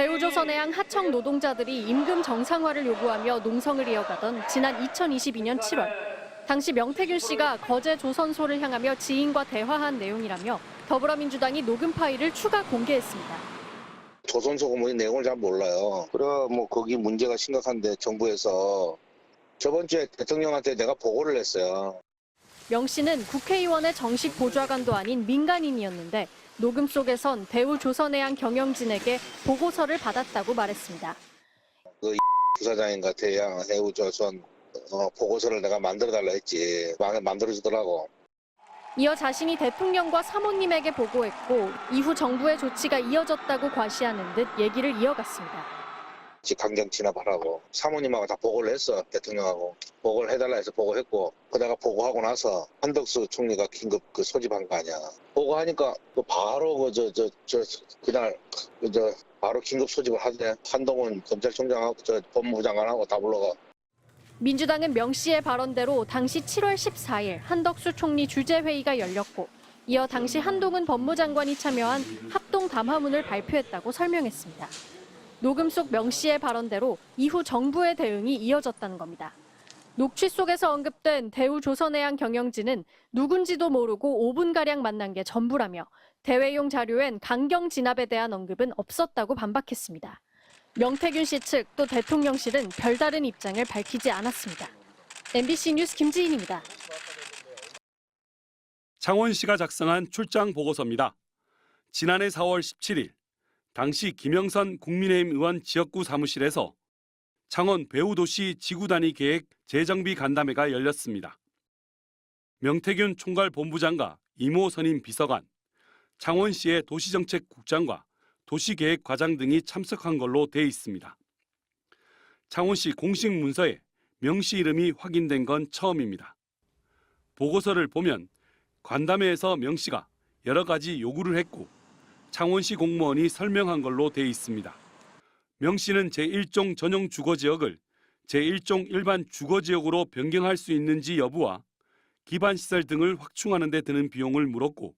대우조선해양 하청 노동자들이 임금 정상화를 요구하며 농성을 이어가던 지난 2022년 7월, 당시 명태균 씨가 거제 조선소를 향하며 지인과 대화한 내용이라며 더불어민주당이 녹음 파일을 추가 공개했습니다. 조선소 고문의 내용을 잘 몰라요. 그래 거기 문제가 심각한데 정부에서 저번 주에 대통령한테 내가 보고를 했어요. 명 씨는 국회의원의 정식 보좌관도 아닌 민간인이었는데 녹음 속에선 대우조선해양 경영진에게 보고서를 받았다고 말했습니다. 그 부사장인가 대우조선 보고서를 내가 만들어달라 했지. 만들어주더라고. 이어 자신이 대통령과 사모님에게 보고했고 이후 정부의 조치가 이어졌다고 과시하는 듯 얘기를 이어갔습니다. 강경 진압하라고 사모님하고 다 보고를 했어. 대통령하고 보고를 해달라 해서 보고했고 그다가 보고하고 나서 한덕수 총리가 긴급 소집한 거 아니야. 보고하니까 바로 그날 바로 긴급 소집을 하대. 한동훈 검찰총장하고 법무부 장관하고 다 불러가. 민주당은 명 씨의 발언대로 당시 7월 14일 한덕수 총리 주재회의가 열렸고 이어 당시 한동훈 법무장관이 참여한 합동 담화문을 발표했다고 설명했습니다. 녹음 속 명 씨의 발언대로 이후 정부의 대응이 이어졌다는 겁니다. 녹취 속에서 언급된 대우조선해양 경영진은 누군지도 모르고 5분가량 만난 게 전부라며 대외용 자료엔 강경 진압에 대한 언급은 없었다고 반박했습니다. 명태균 씨 측 또 대통령실은 별다른 입장을 밝히지 않았습니다. MBC 뉴스 김지인입니다. 창원시가 작성한 출장 보고서입니다. 지난해 4월 17일 당시 김영선 국민의힘 의원 지역구 사무실에서 창원 배후도시 지구단위 계획 재정비 간담회가 열렸습니다. 명태균 총괄본부장과 이모 선임 비서관, 창원시의 도시정책국장과 도시계획과장 등이 참석한 걸로 돼 있습니다. 창원시 공식 문서에 명 씨 이름이 확인된 건 처음입니다. 보고서를 보면 간담회에서 명 씨가 여러 가지 요구를 했고 창원시 공무원이 설명한 걸로 돼 있습니다. 명 씨는 제1종 전용 주거지역을 제1종 일반 주거지역으로 변경할 수 있는지 여부와 기반시설 등을 확충하는 데 드는 비용을 물었고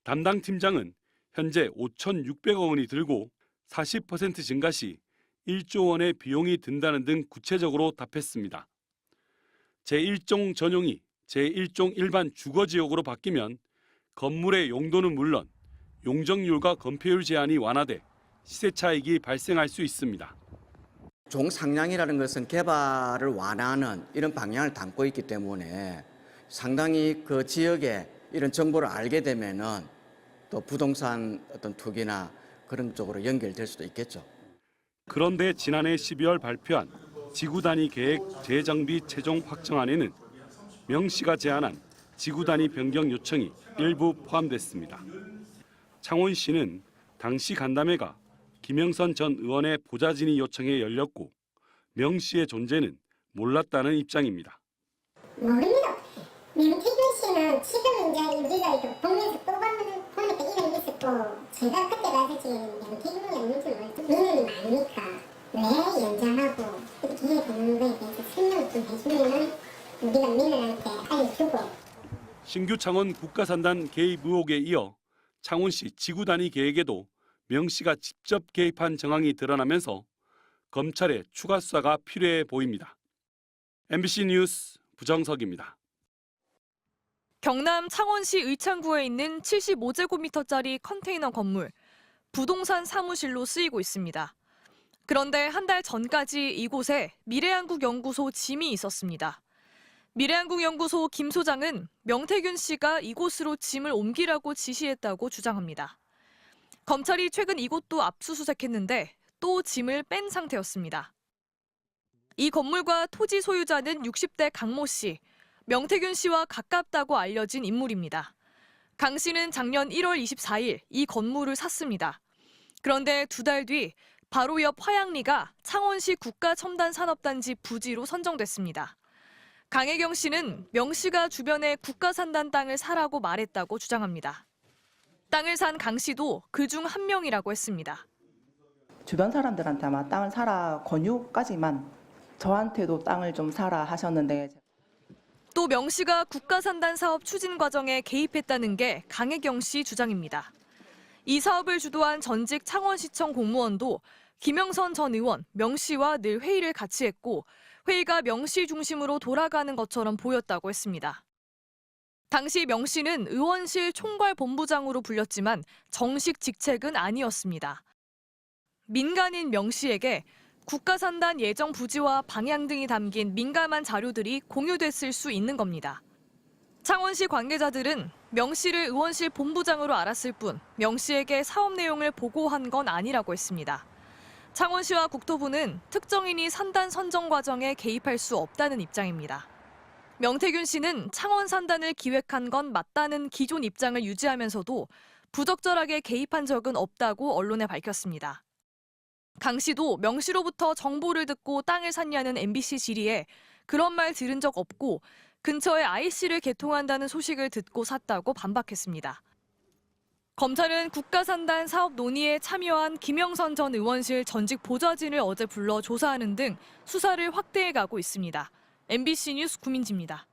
담당 팀장은 현재 5,600억 원이 들고 40% 증가 시 1조 원의 비용이 든다는 등 구체적으로 답했습니다. 제1종 전용이 제1종 일반 주거지역으로 바뀌면 건물의 용도는 물론 용적률과 건폐율 제한이 완화돼 시세 차익이 발생할 수 있습니다. 종상량이라는 것은 개발을 완화하는 이런 방향을 담고 있기 때문에 상당히 그 지역에 이런 정보를 알게 되면은 또 부동산 어떤 투기나 그런 쪽으로 연결될 수도 있겠죠. 그런데 지난해 12월 발표한 지구단위 계획 재정비 최종 확정안에는 명 씨가 제안한 지구단위 변경 요청이 일부 포함됐습니다. 창원시는 당시 간담회가 김영선 전 의원의 보좌진의 요청에 열렸고 명 씨의 존재는 몰랐다는 입장입니다. 모릅니다. 명태균 씨는 지금 이제 우리가 이렇게 보면서 또 보니까 이름이 있었고 제가 그때 가서 지금 명태균이 없는지 몰랐어요. 민원이 많으니까 왜 연장하고 이렇게 해야 되는 거에 대해서 설명을 좀 해주면은 우리가 민원한테 알려주고. 신규 창원 국가산단 개입 의혹에 이어 창원시 지구단위 계획에도 명 씨가 직접 개입한 정황이 드러나면서 검찰의 추가 수사가 필요해 보입니다. MBC 뉴스 부정석입니다. 경남 창원시 의창구에 있는 75제곱미터짜리 컨테이너 건물, 부동산 사무실로 쓰이고 있습니다. 그런데 한 달 전까지 이곳에 미래한국연구소 짐이 있었습니다. 미래한국연구소 김 소장은 명태균 씨가 이곳으로 짐을 옮기라고 지시했다고 주장합니다. 검찰이 최근 이곳도 압수수색했는데 또 짐을 뺀 상태였습니다. 이 건물과 토지 소유자는 60대 강모 씨, 명태균 씨와 가깝다고 알려진 인물입니다. 강 씨는 작년 1월 24일 이 건물을 샀습니다. 그런데 두 달 뒤 바로 옆 화양리가 창원시 국가첨단산업단지 부지로 선정됐습니다. 강혜경 씨는 명 씨가 주변에 국가산단 땅을 사라고 말했다고 주장합니다. 땅을 산 강 씨도 그중 한 명이라고 했습니다. 주변 사람들한테 아마 땅을 사라 권유까지만 저한테도 땅을 좀 사라 하셨는데 또 명 씨가 국가산단 사업 추진 과정에 개입했다는 게 강혜경 씨 주장입니다. 이 사업을 주도한 전직 창원시청 공무원도 김영선 전 의원, 명 씨와 늘 회의를 같이 했고 회의가 명 씨 중심으로 돌아가는 것처럼 보였다고 했습니다. 당시 명 씨는 의원실 총괄본부장으로 불렸지만 정식 직책은 아니었습니다. 민간인 명 씨에게 국가산단 예정 부지와 방향 등이 담긴 민감한 자료들이 공유됐을 수 있는 겁니다. 창원시 관계자들은 명 씨를 의원실 본부장으로 알았을 뿐 명 씨에게 사업 내용을 보고한 건 아니라고 했습니다. 창원시와 국토부는 특정인이 산단 선정 과정에 개입할 수 없다는 입장입니다. 명태균 씨는 창원 산단을 기획한 건 맞다는 기존 입장을 유지하면서도 부적절하게 개입한 적은 없다고 언론에 밝혔습니다. 강 씨도 명 씨로부터 정보를 듣고 땅을 샀냐는 MBC 질의에 그런 말 들은 적 없고 근처에 IC를 개통한다는 소식을 듣고 샀다고 반박했습니다. 검찰은 국가산단 사업 논의에 참여한 김영선 전 의원실 전직 보좌진을 어제 불러 조사하는 등 수사를 확대해 가고 있습니다. MBC 뉴스 구민지입니다.